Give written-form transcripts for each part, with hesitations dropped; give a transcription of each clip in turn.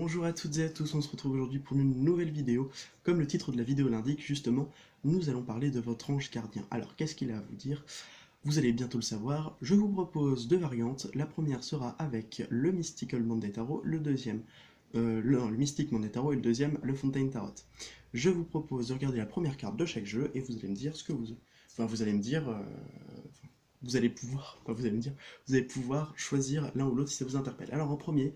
Bonjour à toutes et à tous, on se retrouve aujourd'hui pour une nouvelle vidéo. Comme le titre de la vidéo l'indique, justement, nous allons parler de votre ange gardien. Alors, qu'est-ce qu'il a à vous dire? Vous allez bientôt le savoir. Je vous propose deux variantes. La première sera avec le Mystical Monday Tarot, le deuxième, le Mystic Monday Tarot et le deuxième, le Fontaine Tarot. Je vous propose de regarder la première carte de chaque jeu et vous allez me dire ce que vous... Enfin, vous allez me dire... vous allez pouvoir... Enfin, vous allez me dire... Vous allez pouvoir choisir l'un ou l'autre si ça vous interpelle. Alors, en premier...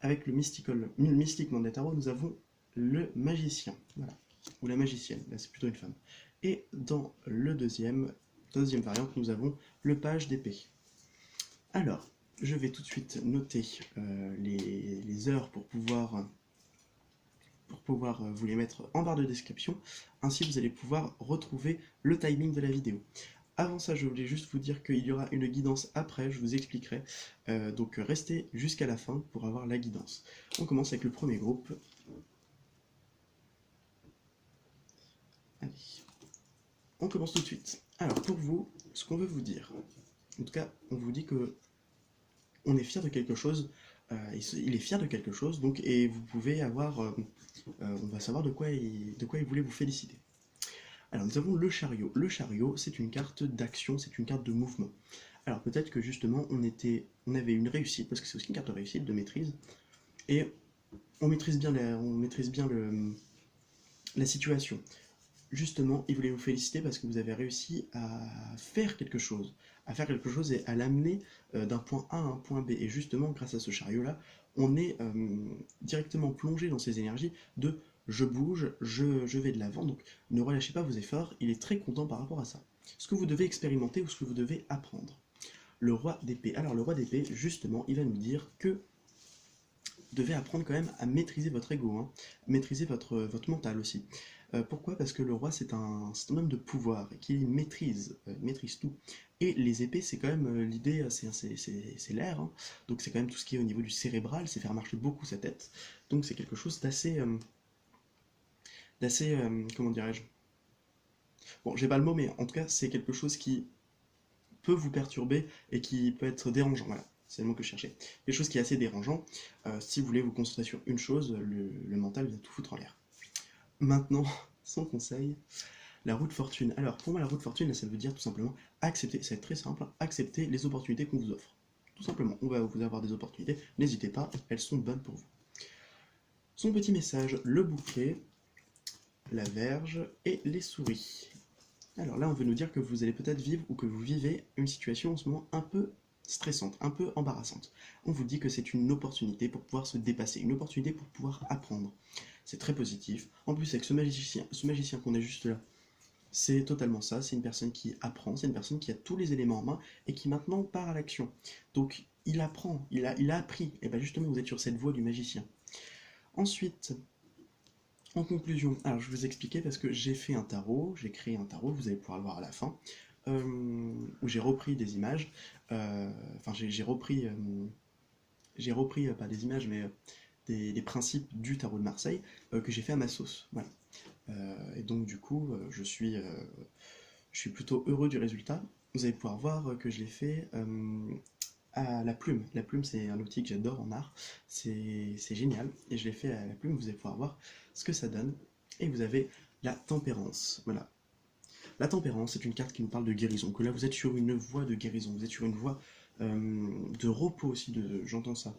Avec le Mystic Monday Tarot, nous avons le magicien, voilà, ou la magicienne, là c'est plutôt une femme. Et dans le deuxième variante, nous avons le page d'épée. Alors, je vais tout de suite noter les heures pour pouvoir vous les mettre en barre de description, ainsi vous allez pouvoir retrouver le timing de la vidéo. Avant ça, je voulais juste vous dire qu'il y aura une guidance après, je vous expliquerai. Donc restez jusqu'à la fin pour avoir la guidance. On commence avec le premier groupe. Allez. On commence tout de suite. Alors pour vous, ce qu'on veut vous dire, en tout cas, on vous dit que on est fier de quelque chose, il est fier de quelque chose, donc, et vous pouvez avoir, on va savoir de quoi il voulait vous féliciter. Alors nous avons le chariot. Le chariot, c'est une carte d'action, c'est une carte de mouvement. Alors peut-être que justement on avait une réussite, parce que c'est aussi une carte de réussite, de maîtrise, et on maîtrise bien la situation. Justement, il voulait vous féliciter parce que vous avez réussi à faire quelque chose, et à l'amener d'un point A à un point B. Et justement, grâce à ce chariot-là, on est directement plongé dans ces énergies de je bouge, je vais de l'avant, donc ne relâchez pas vos efforts, il est très content par rapport à ça. Ce que vous devez expérimenter ou ce que vous devez apprendre. Le roi d'épée. Alors le roi d'épée, justement, il va nous dire que vous devez apprendre quand même à maîtriser votre ego, hein, maîtriser votre mental aussi. Pourquoi? Parce que le roi c'est un homme de pouvoir et qui maîtrise tout. Et les épées c'est quand même l'idée, c'est l'air, hein. Donc c'est quand même tout ce qui est au niveau du cérébral, c'est faire marcher beaucoup sa tête. Donc c'est quelque chose d'assez, comment dirais-je? Bon, j'ai pas le mot, mais en tout cas c'est quelque chose qui peut vous perturber et qui peut être dérangeant. Voilà, c'est le mot que je cherchais. Quelque chose qui est assez dérangeant. Si vous voulez vous concentrer sur une chose, le mental vient tout foutre en l'air. Maintenant, son conseil, la roue de fortune. Alors, pour moi, la roue de fortune, ça veut dire tout simplement accepter, ça va être très simple, accepter les opportunités qu'on vous offre. Tout simplement, on va vous avoir des opportunités, n'hésitez pas, elles sont bonnes pour vous. Son petit message, le bouquet, la verge et les souris. Alors là, on veut nous dire que vous allez peut-être vivre ou que vous vivez une situation en ce moment un peu stressante, un peu embarrassante. On vous dit que c'est une opportunité pour pouvoir se dépasser, une opportunité pour pouvoir apprendre. C'est très positif. En plus, avec ce magicien qu'on a juste là, c'est totalement ça. C'est une personne qui apprend, c'est une personne qui a tous les éléments en main et qui maintenant part à l'action. Donc, il apprend, il a appris. Et bien justement, vous êtes sur cette voie du magicien. Ensuite, en conclusion, alors je vais vous expliquer parce que j'ai fait un tarot, j'ai créé un tarot, vous allez pouvoir le voir à la fin, où j'ai repris des images, enfin j'ai repris pas des images mais des principes du tarot de Marseille que j'ai fait à ma sauce, voilà. Et donc du coup, je suis plutôt heureux du résultat. Vous allez pouvoir voir que je l'ai fait à la plume. La plume, c'est un outil que j'adore en art. C'est génial. Et je l'ai fait à la plume. Vous allez pouvoir voir ce que ça donne. Et vous avez la tempérance. Voilà. La tempérance, c'est une carte qui nous parle de guérison. Que là, vous êtes sur une voie de guérison. Vous êtes sur une voie de repos aussi. J'entends ça.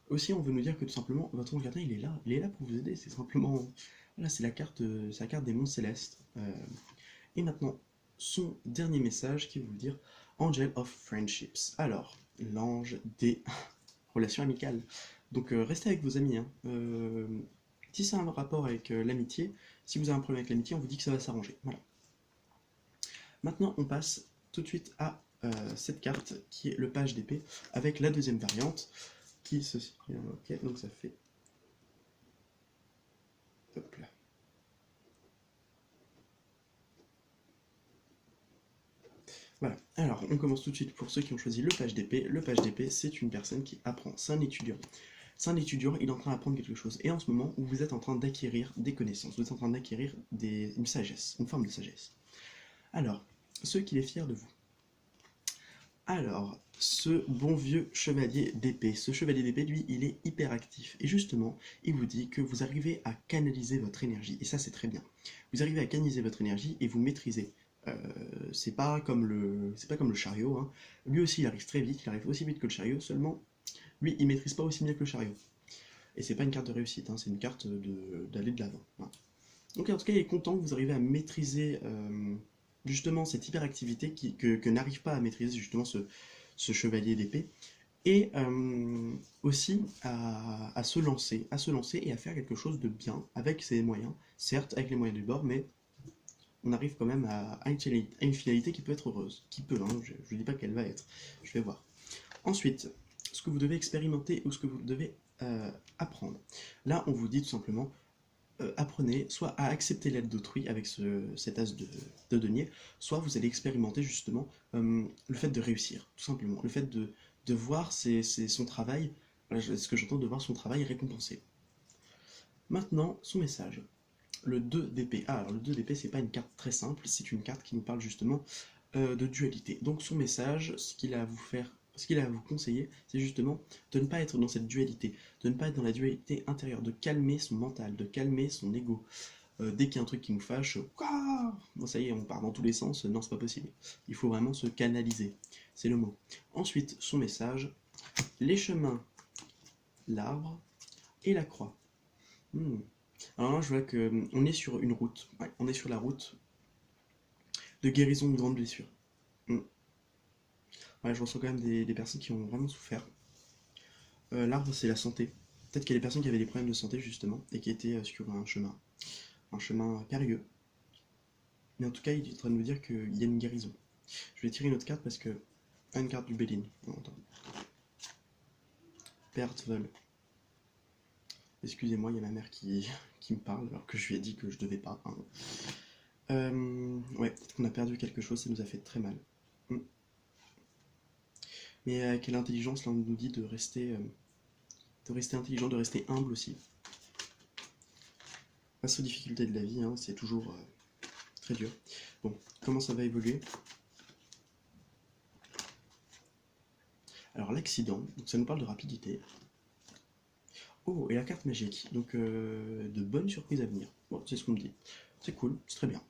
Aussi, on veut nous dire que tout simplement, votre ange gardien, il est là. Il est là pour vous aider. C'est simplement... Voilà, c'est la carte des monts célestes. Et maintenant, son dernier message qui veut vous dire Angel of Friendships. Alors, l'ange des relations amicales. Donc restez avec vos amis, hein. Si ça a un rapport avec l'amitié, si vous avez un problème avec l'amitié, on vous dit que ça va s'arranger. Voilà. Maintenant, on passe tout de suite à cette carte qui est le page d'épée avec la deuxième variante qui se situe. Ok, donc ça fait. Hop là. Voilà, alors on commence tout de suite pour ceux qui ont choisi le page d'épée. Le page d'épée, c'est une personne qui apprend, c'est un étudiant. C'est un étudiant, il est en train d'apprendre quelque chose. Et en ce moment, vous êtes en train d'acquérir des connaissances, vous êtes en train d'acquérir une sagesse, une forme de sagesse. Alors, ce qu'il est fier de vous. Alors, ce bon vieux chevalier d'épée, ce chevalier d'épée, lui, il est hyper actif. Et justement, il vous dit que vous arrivez à canaliser votre énergie. Et ça, c'est très bien. Vous arrivez à canaliser votre énergie et vous maîtrisez. Euh, c'est pas comme le chariot, hein. Lui aussi, il arrive très vite, il arrive aussi vite que le chariot, seulement, lui, il maîtrise pas aussi bien que le chariot. Et c'est pas une carte de réussite, hein, c'est une carte d'aller de l'avant. Voilà. Donc en tout cas, il est content que vous arrivez à maîtriser justement cette hyperactivité que n'arrive pas à maîtriser justement ce chevalier d'épée. Et aussi à se lancer et à faire quelque chose de bien avec ses moyens, certes avec les moyens du bord, mais on arrive quand même à une finalité qui peut être heureuse. Qui peut, hein, je ne dis pas qu'elle va être. Je vais voir. Ensuite, ce que vous devez expérimenter ou ce que vous devez apprendre. Là, on vous dit tout simplement, apprenez soit à accepter l'aide d'autrui avec cet as de denier, soit vous allez expérimenter justement le fait de réussir, tout simplement. Le fait de voir son travail, voilà, ce que j'entends, de voir son travail récompensé. Maintenant, son message. Le 2 d'épée. Ah, alors le 2 d'épée, c'est pas une carte très simple, c'est une carte qui nous parle justement de dualité. Donc son message, ce qu'il a à vous conseiller, c'est justement de ne pas être dans cette dualité, de ne pas être dans la dualité intérieure, de calmer son mental, de calmer son ego. Dès qu'il y a un truc qui nous fâche, bon ça y est, on part dans tous les sens, non c'est pas possible. Il faut vraiment se canaliser, c'est le mot. Ensuite, son message, les chemins, l'arbre et la croix. Hmm. Alors là, je vois que on est sur une route, ouais, on est sur la route de guérison de grandes blessures. Hmm. Ouais, je ressens quand même des personnes qui ont vraiment souffert. L'arbre, c'est la santé. Peut-être qu'il y a des personnes qui avaient des problèmes de santé, justement, et qui étaient sur un chemin périlleux. Mais en tout cas, il est en train de nous dire qu'il y a une guérison. Je vais tirer une autre carte parce que. Ah, une carte du Bélin. Perte, vol. Excusez-moi, il y a ma mère qui me parle alors que je lui ai dit que je devais pas, hein. Ouais, peut-être qu'on a perdu quelque chose, ça nous a fait très mal. Hmm. Mais quelle intelligence, là, on nous dit de rester intelligent, de rester humble aussi. Face aux difficultés de la vie, hein, c'est toujours très dur. Bon, comment ça va évoluer? Alors l'accident, donc ça nous parle de rapidité. Oh, et la carte magique, donc de bonnes surprises à venir. Bon, c'est ce qu'on me dit. C'est cool, c'est très bien.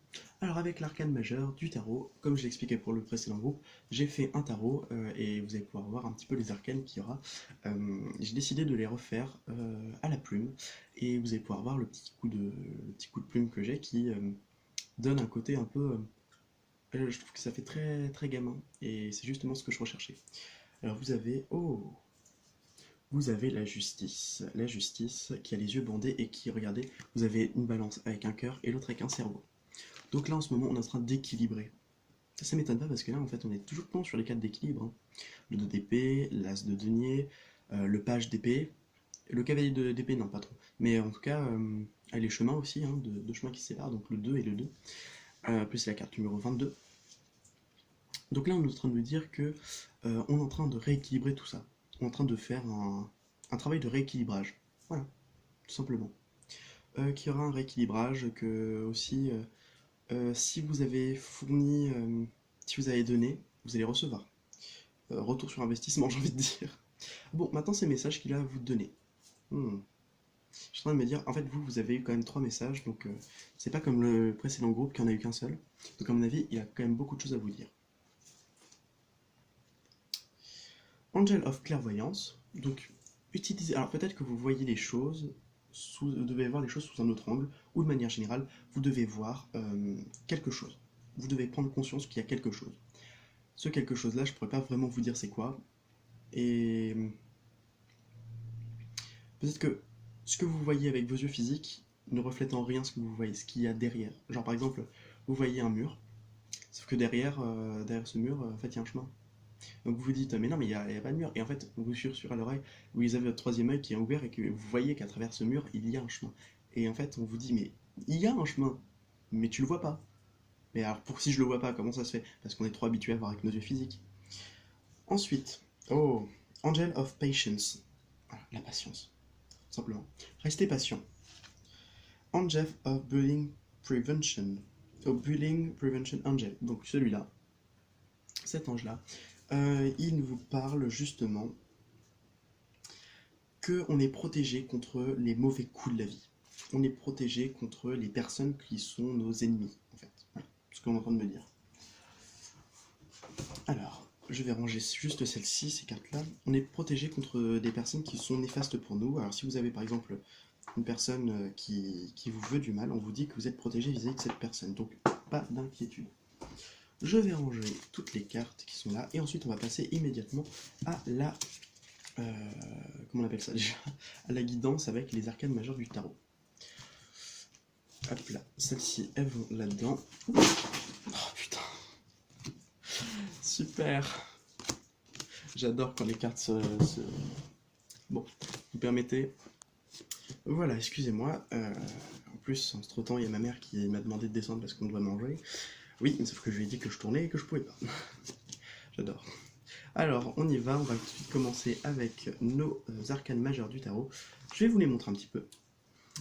Alors avec l'arcane majeur du tarot, comme je l'expliquais pour le précédent groupe, j'ai fait un tarot et vous allez pouvoir voir un petit peu les arcanes qu'il y aura. J'ai décidé de les refaire à la plume et vous allez pouvoir voir le petit coup de plume que j'ai qui donne un côté un peu... je trouve que ça fait très, très gamin et c'est justement ce que je recherchais. Alors vous avez... Oh, vous avez la justice qui a les yeux bandés et qui, regardez, vous avez une balance avec un cœur et l'autre avec un cerveau. Donc là, en ce moment, on est en train d'équilibrer. Ça m'étonne pas parce que là, en fait, on est toujours bon sur les cartes d'équilibre, hein. Le 2 d'épée, l'as de denier, le page d'épée, le cavalier d'épée, non, pas trop. Mais en tout cas, les chemins aussi, hein, deux chemins qui se séparent, donc le 2 et le 2. Plus la carte numéro 22. Donc là, on est en train de nous dire que on est en train de rééquilibrer tout ça. On est en train de faire un travail de rééquilibrage. Voilà, tout simplement. Qu'il y aura un rééquilibrage, que aussi, si vous avez fourni, si vous avez donné, vous allez recevoir. Retour sur investissement, j'ai envie de dire. Bon, maintenant, ces messages qu'il a à vous donner. Je suis en train de me dire, en fait, vous avez eu quand même 3 messages, donc c'est pas comme le précédent groupe qui en a eu qu'un seul. Donc, à mon avis, il y a quand même beaucoup de choses à vous dire. Angel of Clairvoyance, donc utilisez. Alors peut-être que vous voyez les choses, vous devez voir les choses sous un autre angle, ou de manière générale, vous devez voir quelque chose. Vous devez prendre conscience qu'il y a quelque chose. Ce quelque chose-là, je pourrais pas vraiment vous dire c'est quoi. Et peut-être que ce que vous voyez avec vos yeux physiques ne reflète en rien ce que vous voyez, ce qu'il y a derrière. Genre par exemple, vous voyez un mur, sauf que derrière ce mur, en fait, il y a un chemin. Donc vous vous dites, mais non, mais il y a pas de mur. Et en fait, on vous susurre à l'oreille, vous avez votre troisième œil qui est ouvert et que vous voyez qu'à travers ce mur, il y a un chemin. Et en fait, on vous dit, mais il y a un chemin, mais tu le vois pas. Mais alors, pour si je le vois pas, comment ça se fait? Parce qu'on est trop habitué à voir avec nos yeux physiques. Ensuite, oh, Angel of Patience. Voilà, la patience, simplement. Restez patient. Angel of Bullying Prevention. Oh, Bullying Prevention Angel. Donc celui-là, cet ange-là, Il vous parle justement qu'on est protégé contre les mauvais coups de la vie. On est protégé contre les personnes qui sont nos ennemis, en fait. Voilà, ce qu'on est en train de me dire. Alors, je vais ranger juste celle-ci, ces cartes-là. On est protégé contre des personnes qui sont néfastes pour nous. Alors, si vous avez par exemple une personne qui vous veut du mal, on vous dit que vous êtes protégé vis-à-vis de cette personne. Donc, pas d'inquiétude. Je vais ranger toutes les cartes qui sont là. Et ensuite, on va passer immédiatement à la... comment on appelle ça déjà? À la guidance avec les arcanes majeures du tarot. Hop là, celles-ci, elles vont là-dedans. Oh putain. Super. J'adore quand les cartes se... Bon, vous permettez. Voilà, excusez-moi. En plus, entre-temps, il y a ma mère qui m'a demandé de descendre parce qu'on doit manger. Oui, sauf que je lui ai dit que je tournais et que je pouvais pas. J'adore. Alors, on y va. On va tout de suite commencer avec nos arcanes majeures du tarot. Je vais vous les montrer un petit peu.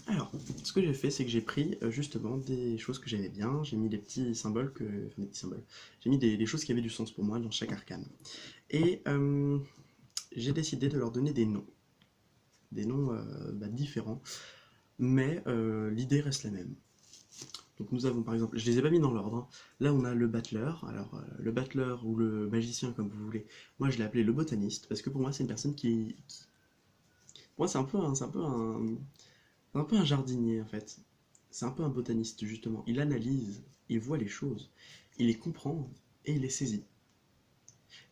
Alors, ce que j'ai fait, c'est que j'ai pris justement des choses que j'aimais bien. J'ai mis des petits symboles que... Enfin, des petits symboles. J'ai mis des choses qui avaient du sens pour moi dans chaque arcane. Et j'ai décidé de leur donner des noms. Des noms différents. Mais l'idée reste la même. Donc nous avons par exemple, je les ai pas mis dans l'ordre, hein. Là on a le battleur, alors le battleur ou le magicien comme vous voulez, moi je l'ai appelé le botaniste, parce que pour moi c'est une personne Pour moi c'est un peu un jardinier en fait. C'est un peu un botaniste justement, il analyse, il voit les choses, il les comprend et il les saisit.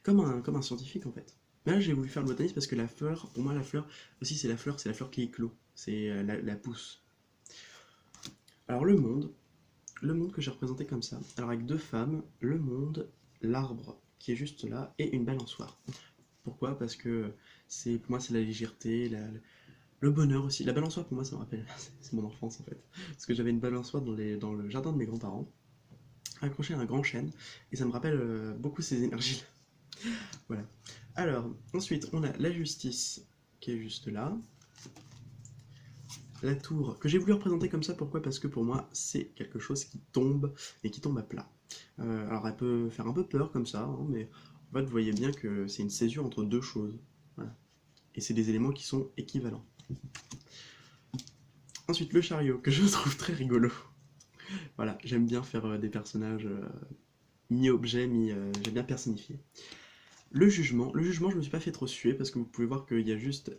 Comme un scientifique en fait. Mais là j'ai voulu faire le botaniste parce que la fleur, pour moi la fleur, aussi c'est la fleur qui éclot, c'est la pousse. Alors le monde que j'ai représenté comme ça. Alors avec deux femmes, le monde, l'arbre qui est juste là et une balançoire. Pourquoi? Parce que pour moi c'est la légèreté, le bonheur aussi. La balançoire pour moi ça me rappelle, c'est mon enfance en fait. Parce que j'avais une balançoire dans le jardin de mes grands-parents, accrochée à un grand chêne, et ça me rappelle beaucoup ces énergies. Voilà. Alors ensuite on a la justice qui est juste là. La tour, que j'ai voulu représenter comme ça, pourquoi? Parce que pour moi, c'est quelque chose qui tombe, et qui tombe à plat. Alors elle peut faire un peu peur comme ça, hein, mais en fait, vous voyez bien que c'est une césure entre deux choses. Voilà. Et c'est des éléments qui sont équivalents. Ensuite, le chariot, que je trouve très rigolo. Voilà, j'aime bien faire des personnages mi-objet, j'aime bien personnifier. Le jugement, je me suis pas fait trop suer parce que vous pouvez voir qu'il y a juste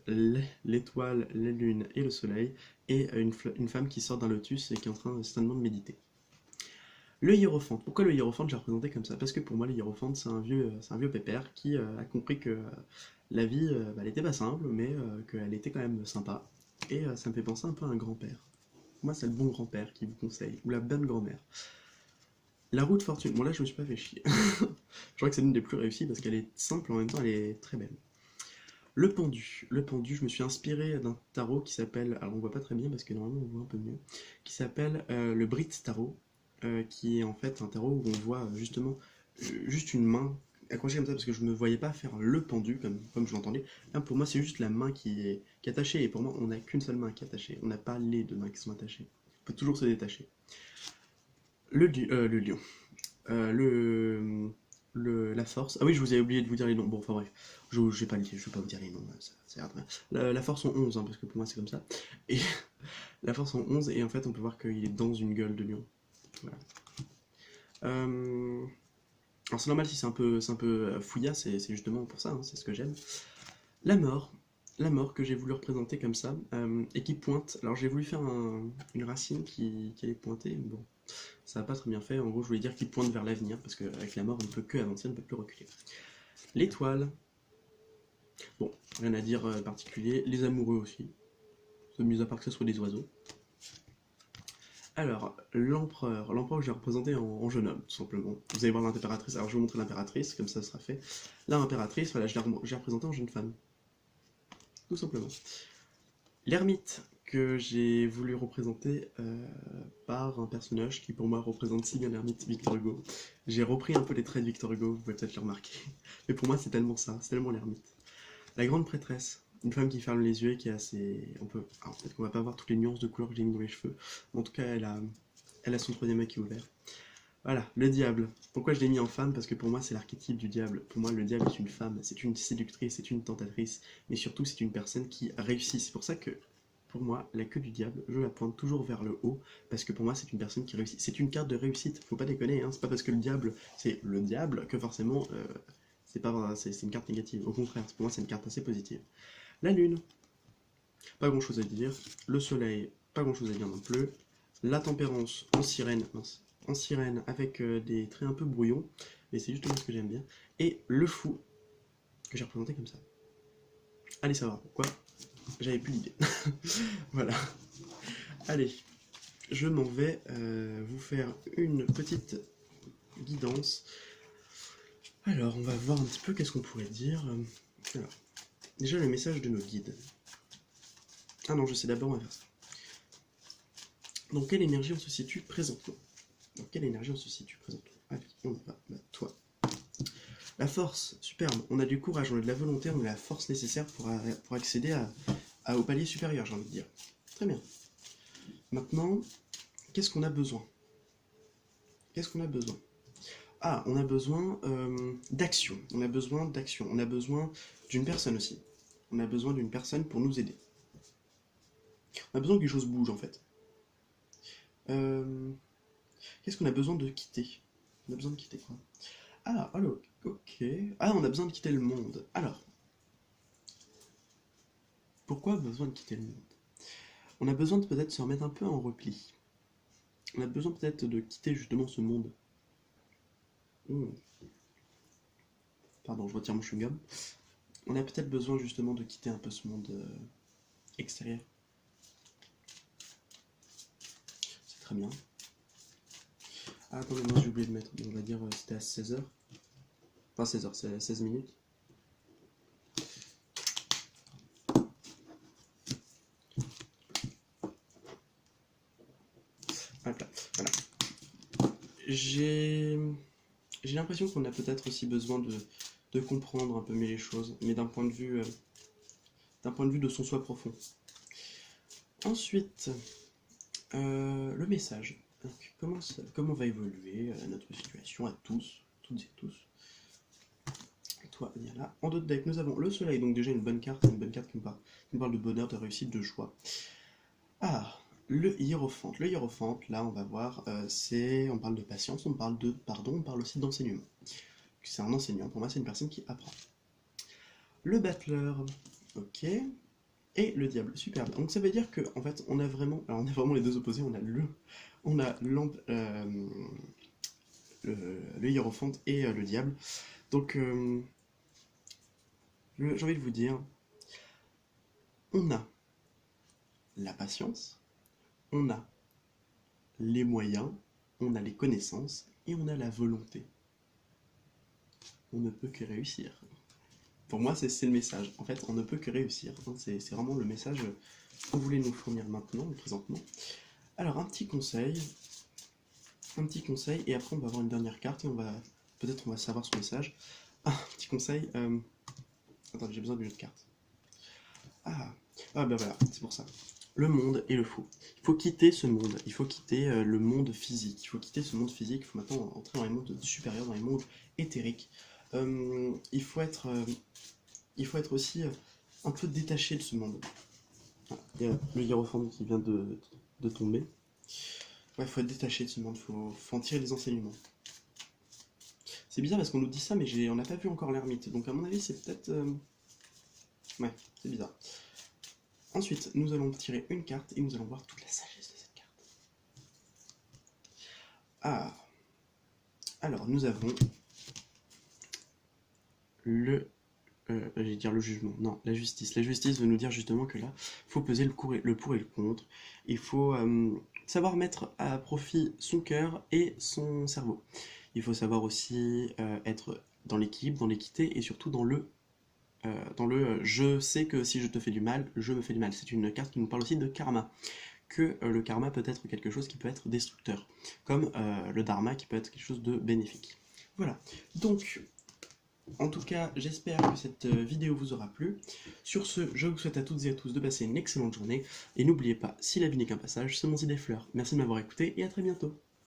l'étoile, la lune et le soleil et une femme qui sort d'un lotus et qui est en train certainement de méditer. Le hiérophante. Pourquoi le hiérophante j'ai représenté comme ça? Parce que pour moi le hiérophante c'est un vieux pépère qui a compris que la vie elle était pas simple mais qu'elle était quand même sympa et ça me fait penser un peu à un grand-père. Moi c'est le bon grand-père qui vous conseille ou la bonne grand-mère. La roue de fortune. Bon là je me suis pas fait chier. Je crois que c'est l'une des plus réussies parce qu'elle est simple en même temps elle est très belle. Le pendu. Le pendu, je me suis inspiré d'un tarot qui s'appelle, alors on voit pas très bien parce que normalement on voit un peu mieux, qui s'appelle le Brit Tarot, qui est en fait un tarot où on voit justement juste une main accrochée comme ça parce que je ne me voyais pas faire le pendu comme je l'entendais. Là pour moi c'est juste la main qui est attachée et pour moi on n'a qu'une seule main qui est attachée, on n'a pas les deux mains qui sont attachées. On peut toujours se détacher. Le lion. La force. Ah oui, je vous ai oublié de vous dire les noms. Bon, enfin bref, je vais pas vous dire les noms, ça ira très bien. La force en 11, hein, parce que pour moi c'est comme ça. Et la force en 11, et en fait on peut voir qu'il est dans une gueule de lion. Voilà. Alors c'est normal si c'est un peu fouillasse, c'est justement pour ça, hein, c'est ce que j'aime. La mort. La mort que j'ai voulu représenter comme ça, et qui pointe. Alors j'ai voulu faire une racine qui allait pointer, bon, ça n'a pas très bien fait. En gros, je voulais dire qu'il pointe vers l'avenir, parce qu'avec la mort, on ne peut que avancer, on ne peut plus reculer. L'étoile. Bon, rien à dire particulier. Les amoureux aussi. Mis à part que ce soit des oiseaux. Alors, l'empereur. L'empereur que j'ai représenté en jeune homme, tout simplement. Vous allez voir l'impératrice. Alors, je vais vous montrer l'impératrice, comme ça sera fait. L'impératrice, voilà, je l'ai représentée en jeune femme. Tout simplement. L'ermite, que j'ai voulu représenter par un personnage qui pour moi représente si bien l'ermite, Victor Hugo. J'ai repris un peu les traits de Victor Hugo, vous pouvez peut-être le remarquer. Mais pour moi c'est tellement ça, c'est tellement l'ermite. La grande prêtresse, une femme qui ferme les yeux et qui est assez... Alors peut-être qu'on va pas voir toutes les nuances de couleurs que j'ai mis dans les cheveux, mais en tout cas elle a son troisième œil qui est ouvert. Voilà, le diable. Pourquoi je l'ai mis en femme? Parce que pour moi, c'est l'archétype du diable. Pour moi, le diable est une femme, c'est une séductrice, c'est une tentatrice, mais surtout, c'est une personne qui réussit. C'est pour ça que, pour moi, la queue du diable, je la pointe toujours vers le haut, parce que pour moi, c'est une personne qui réussit. C'est une carte de réussite, faut pas déconner, hein. C'est pas parce que le diable, c'est le diable, que forcément, c'est pas vrai, c'est une carte négative. Au contraire, pour moi, c'est une carte assez positive. La lune, pas grand chose à dire. Le soleil, pas grand chose à dire non plus. La tempérance en sirène, mince, en sirène avec des traits un peu brouillons, et c'est justement ce que j'aime bien. Et le fou, que j'ai représenté comme ça. Allez savoir pourquoi, j'avais plus d'idée. Voilà. Allez, je m'en vais vous faire une petite guidance. Alors, on va voir un petit peu qu'est-ce qu'on pourrait dire. Alors, déjà le message de nos guides. Ah non, je sais d'abord, on va faire ça. Dans quelle énergie on se situe présentement? Dans quelle énergie on se situe présentement? Allez, on y va. Bah, toi. La force, superbe. On a du courage, on a de la volonté, on a la force nécessaire pour accéder au palier supérieur, j'ai envie de dire. Très bien. Maintenant, qu'est-ce qu'on a besoin? Qu'est-ce qu'on a besoin? Ah, on a besoin d'action. On a besoin d'action. On a besoin d'une personne aussi. On a besoin d'une personne pour nous aider. On a besoin que les choses bougent en fait. Qu'est-ce qu'on a besoin de quitter? On a besoin de quitter quoi? Ah, alors, ok. Ah, on a besoin de quitter le monde. Alors, pourquoi besoin de quitter le monde? On a besoin de peut-être se remettre un peu en repli. On a besoin peut-être de quitter justement ce monde. Pardon, je retire mon chewing-gum. On a peut-être besoin justement de quitter un peu ce monde extérieur. C'est très bien. Ah, attendez, moi j'ai oublié de mettre. On va dire c'était à 16h. Enfin 16h, c'est à 16 minutes. Voilà. J'ai l'impression qu'on a peut-être aussi besoin de comprendre un peu mieux les choses, mais d'un point de vue de son soi profond. Ensuite, le message. Donc, comment va évoluer notre situation à tous, toutes et tous. Toi, viens là. En dos de deck, nous avons le soleil, donc déjà une bonne carte qui nous parle de bonheur, de réussite, de joie. Ah, le hiérophante. Le hiérophante, là, on va voir, on parle de patience, on parle de pardon, on parle aussi d'enseignement. C'est un enseignant, pour moi, c'est une personne qui apprend. Le battleur, ok. Et le diable, superbe. Donc ça veut dire que, en fait, on a vraiment les deux opposés. On a le hiérophante et le diable. Donc, j'ai envie de vous dire, on a la patience, on a les moyens, on a les connaissances et on a la volonté. On ne peut que réussir. Pour moi, c'est le message. En fait, on ne peut que réussir. C'est vraiment le message qu'on voulait nous fournir maintenant, présentement. Alors, un petit conseil, et après on va avoir une dernière carte et peut-être on va savoir son message. Ah, un petit conseil. Attends, j'ai besoin d'une autre carte. Ah, ben voilà, c'est pour ça. Le monde et le fou. Il faut quitter ce monde, il faut quitter le monde physique, il faut quitter ce monde physique, il faut maintenant entrer dans les mondes supérieurs, dans les mondes éthériques. Il faut être aussi un peu détaché de ce monde. Ah, il y a le hiérophante qui vient de tomber. Ouais, il faut être détaché de ce monde, faut en tirer des enseignements. C'est bizarre parce qu'on nous dit ça, mais on n'a pas vu encore l'ermite, donc à mon avis c'est peut-être... Ouais, c'est bizarre. Ensuite, nous allons tirer une carte et nous allons voir toute la sagesse de cette carte. Ah. Alors, nous avons j'allais dire le jugement. Non, la justice. La justice veut nous dire justement que là, il faut peser le pour et le contre. Il faut savoir mettre à profit son cœur et son cerveau. Il faut savoir aussi être dans l'équilibre, dans l'équité et surtout dans le je sais que si je te fais du mal, je me fais du mal. C'est une carte qui nous parle aussi de karma. Que le karma peut être quelque chose qui peut être destructeur. Comme le dharma qui peut être quelque chose de bénéfique. Voilà. Donc, en tout cas, j'espère que cette vidéo vous aura plu. Sur ce, je vous souhaite à toutes et à tous de passer une excellente journée. Et n'oubliez pas, si la vie n'est qu'un passage, semons-y des fleurs. Merci de m'avoir écouté et à très bientôt.